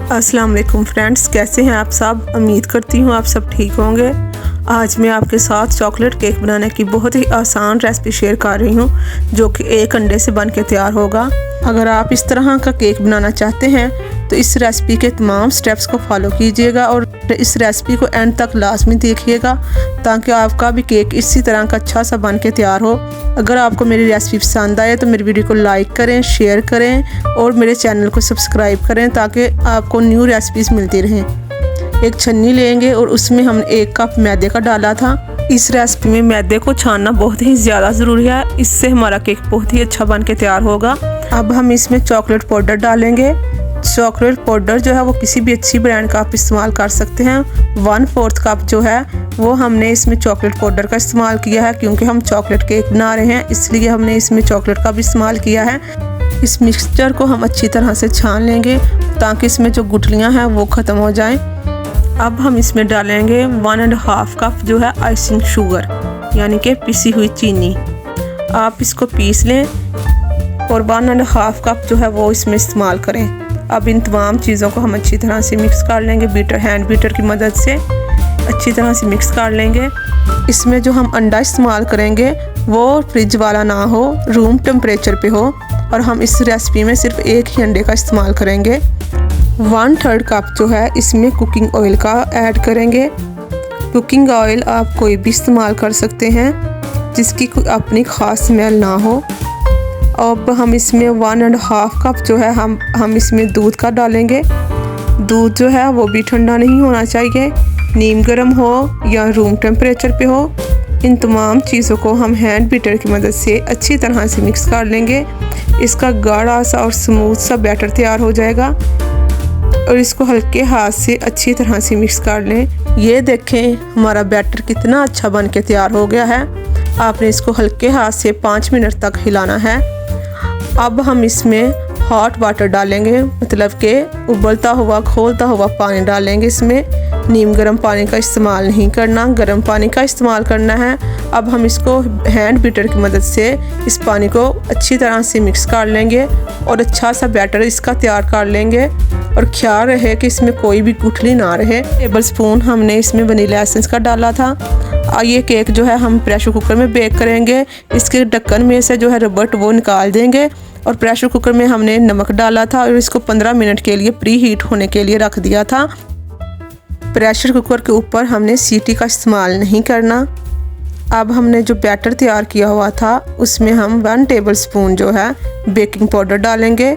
अस्सलाम वालेकुम फ्रेंड्स, कैसे हैं आप सब। उम्मीद करती हूँ आप सब ठीक होंगे। आज मैं आपके साथ चॉकलेट केक बनाने की बहुत ही आसान रेसिपी शेयर कर रही हूँ, जो कि एक अंडे से बन के तैयार होगा। अगर आप इस तरह का केक बनाना चाहते हैं तो इस रेसिपी के तमाम स्टेप्स को फॉलो कीजिएगा और इस रेसिपी को एंड तक लाजमी देखिएगा, ताकि आपका भी केक इसी तरह का अच्छा सा बन के तैयार हो। अगर आपको मेरी रेसिपी पसंद आए तो मेरी वीडियो को लाइक करें, शेयर करें और मेरे चैनल को सब्सक्राइब करें, ताकि आपको न्यू रेसिपीज़ मिलती रहें। एक छन्नी लेंगे और उसमें हमने 1 कप मैदे का डाला था। इस रेसिपी में मैदे को छानना बहुत ही ज़्यादा ज़रूरी है, इससे हमारा केक बहुत ही अच्छा बन के तैयार होगा। अब हम इसमें चॉकलेट पाउडर डालेंगे। चॉकलेट पाउडर जो है वो किसी भी अच्छी ब्रांड का आप इस्तेमाल कर सकते हैं। 1/4 कप जो है वो हमने इसमें चॉकलेट पाउडर का इस्तेमाल किया है, क्योंकि हम चॉकलेट केक बना रहे हैं, इसलिए हमने इसमें चॉकलेट का भी इस्तेमाल किया है। इस मिक्सचर को हम अच्छी तरह से छान लेंगे ताकि इसमें जो गुठलियाँ हैं वो ख़त्म हो जाएं। अब हम इसमें डालेंगे 1.5 कप जो है आइसिंग शुगर, यानी कि पिसी हुई चीनी। आप इसको पीस लें और 1.5 कप जो है वो इसमें इस्तेमाल करें। अब इन तमाम चीज़ों को हम अच्छी तरह से मिक्स कर लेंगे। हैंड बीटर की मदद से अच्छी तरह से मिक्स कर लेंगे। इसमें जो हम अंडा इस्तेमाल करेंगे वो फ्रिज वाला ना हो, रूम टेम्परेचर पे हो, और हम इस रेसिपी में सिर्फ एक ही अंडे का इस्तेमाल करेंगे। 1/3 कप जो है इसमें कुकिंग ऑयल का ऐड करेंगे। कुकिंग ऑयल आप कोई भी इस्तेमाल कर सकते हैं जिसकी कोई अपनी ख़ास स्मेल ना हो। अब हम इसमें 1.5 कप जो है हम इसमें दूध का डालेंगे। दूध जो है वो भी ठंडा नहीं होना चाहिए, नीम गर्म हो या रूम टेम्परेचर पे हो। इन तमाम चीज़ों को हम हैंड बीटर की मदद से अच्छी तरह से मिक्स कर लेंगे। इसका गाढ़ा सा और स्मूथ सा बैटर तैयार हो जाएगा और इसको हल्के हाथ से अच्छी तरह से मिक्स कर लें। ये देखें हमारा बैटर कितना अच्छा बन के तैयार हो गया है। आपने इसको हल्के हाथ से 5 मिनट तक हिलाना है। अब हम इसमें हॉट वाटर डालेंगे, मतलब कि उबलता हुआ खोलता हुआ पानी डालेंगे। इसमें नीम गर्म पानी का इस्तेमाल नहीं करना, गर्म पानी का इस्तेमाल करना है। अब हम इसको हैंड बीटर की मदद से इस पानी को अच्छी तरह से मिक्स कर लेंगे और अच्छा सा बैटर इसका तैयार कर लेंगे। और ख्याल रहे कि इसमें कोई भी गुठली ना रहे। टेबल स्पून हमने इसमें वनीला एसेंस का डाला था। ये केक जो है हम प्रेशर कुकर में बेक करेंगे। इसके ढक्कन में से जो है रबट वो निकाल देंगे और प्रेशर कुकर में हमने नमक डाला था और इसको 15 मिनट के लिए प्री हीट होने के लिए रख दिया था। प्रेशर कुकर के ऊपर हमने सीटी का इस्तेमाल नहीं करना। अब हमने जो बैटर तैयार किया हुआ था उसमें हम 1 टेबल स्पून जो है बेकिंग पाउडर डालेंगे।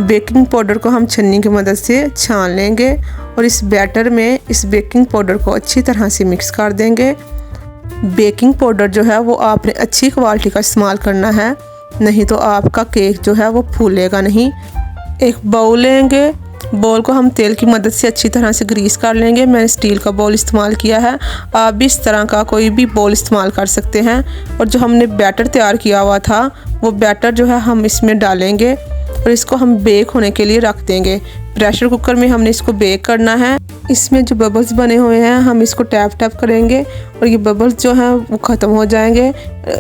बेकिंग पाउडर को हम छन्नी की मदद से छान लेंगे और इस बैटर में इस बेकिंग पाउडर को अच्छी तरह से मिक्स कर देंगे। बेकिंग पाउडर जो है वो आपने अच्छी क्वालिटी का इस्तेमाल करना है, नहीं तो आपका केक जो है वो फूलेगा नहीं। एक बाउल लेंगे, बाउल को हम तेल की मदद से अच्छी तरह से ग्रीस कर लेंगे। मैंने स्टील का बाउल इस्तेमाल किया है, आप भी इस तरह का कोई भी बाउल इस्तेमाल कर सकते हैं। और जो हमने बैटर तैयार किया हुआ था वो बैटर जो है हम इसमें डालेंगे और इसको हम बेक होने के लिए रख देंगे। प्रेशर कुकर में हमने इसको बेक करना है। इसमें जो बबल्स बने हुए हैं हम इसको टैप टैप करेंगे और ये बबल्स जो हैं वो ख़त्म हो जाएंगे,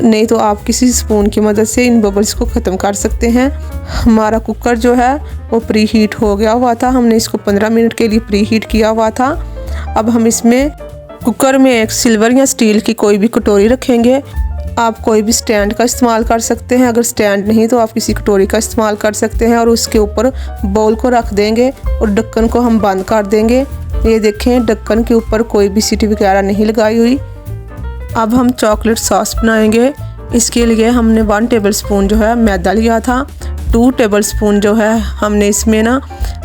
नहीं तो आप किसी स्पून की मदद से इन बबल्स को ख़त्म कर सकते हैं। हमारा कुकर जो है वो प्री हीट हो गया हुआ था, हमने इसको 15 मिनट के लिए प्री हीट किया हुआ था। अब हम इसमें कुकर में एक सिल्वर या स्टील की कोई भी कटोरी रखेंगे। आप कोई भी स्टैंड का इस्तेमाल कर सकते हैं, अगर स्टैंड नहीं तो आप किसी कटोरी का इस्तेमाल कर सकते हैं। और उसके ऊपर बाउल को रख देंगे और ढक्कन को हम बंद कर देंगे। ये देखें ढक्कन के ऊपर कोई भी सीटी वगैरह नहीं लगाई हुई। अब हम चॉकलेट सॉस बनाएंगे। इसके लिए हमने 1 टेबल स्पून जो है मैदा लिया था। 2 टेबल स्पून जो है हमने इसमें ना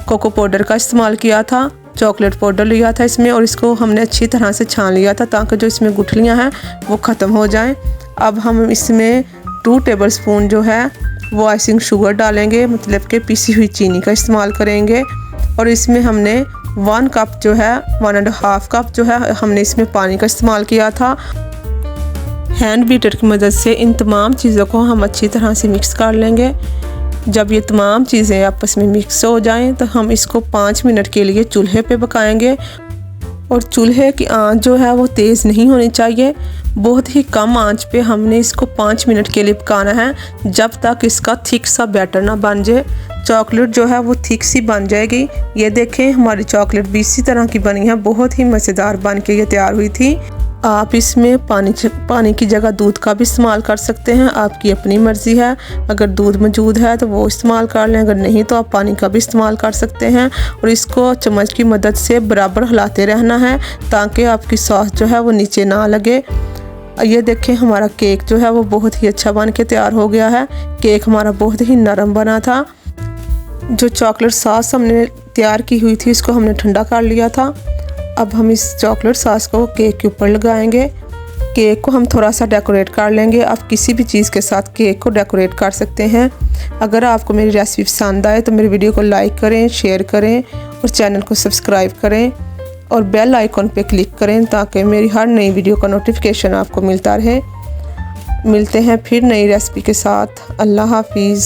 कोको पाउडर का इस्तेमाल किया था। चॉकलेट पाउडर लिया था इसमें और इसको हमने अच्छी तरह से छान लिया था ताकि जो इसमें गुठलियाँ हैं वो ख़त्म हो जाएं। अब हम इसमें 2 टेबल स्पून जो है वो आइसिंग शुगर डालेंगे, मतलब कि पिसी हुई चीनी का इस्तेमाल करेंगे। और इसमें हमने 1 कप जो है 1.5 कप जो है हमने इसमें पानी का इस्तेमाल किया था। हैंड बीटर की मदद से इन तमाम चीज़ों को हम अच्छी तरह से मिक्स कर लेंगे। जब ये तमाम चीज़ें आपस में मिक्स हो जाएं तो हम इसको 5 मिनट के लिए चूल्हे पे पकाएंगे। और चूल्हे की आंच जो है वो तेज़ नहीं होनी चाहिए। बहुत ही कम आंच पे हमने इसको 5 मिनट के लिए पकाना है, जब तक इसका थिक सा बैटर ना बन जाए। चॉकलेट जो है वो थिक सी बन जाएगी। ये देखें हमारी चॉकलेट भी इसी तरह की बनी है, बहुत ही मज़ेदार बन के ये तैयार हुई थी। आप इसमें पानी की जगह दूध का भी इस्तेमाल कर सकते हैं, आपकी अपनी मर्ज़ी है। अगर दूध मौजूद है तो वो इस्तेमाल कर लें, अगर नहीं तो आप पानी का भी इस्तेमाल कर सकते हैं। और इसको चम्मच की मदद से बराबर हिलाते रहना है ताकि आपकी सॉस जो है वो नीचे ना लगे। ये देखें हमारा केक जो है वो बहुत ही अच्छा बन के तैयार हो गया है। केक हमारा बहुत ही नरम बना था। जो चॉकलेट सॉस हमने तैयार की हुई थी इसको हमने ठंडा कर लिया था। अब हम इस चॉकलेट सॉस को केक के ऊपर लगाएंगे। केक को हम थोड़ा सा डेकोरेट कर लेंगे। आप किसी भी चीज़ के साथ केक को डेकोरेट कर सकते हैं। अगर आपको मेरी रेसिपी पसंद आए तो मेरी वीडियो को लाइक करें, शेयर करें और चैनल को सब्सक्राइब करें और बेल आइकन पे क्लिक करें ताकि मेरी हर नई वीडियो का नोटिफिकेशन आपको मिलता रहे। मिलते हैं फिर नई रेसिपी के साथ। अल्लाह हाफिज़।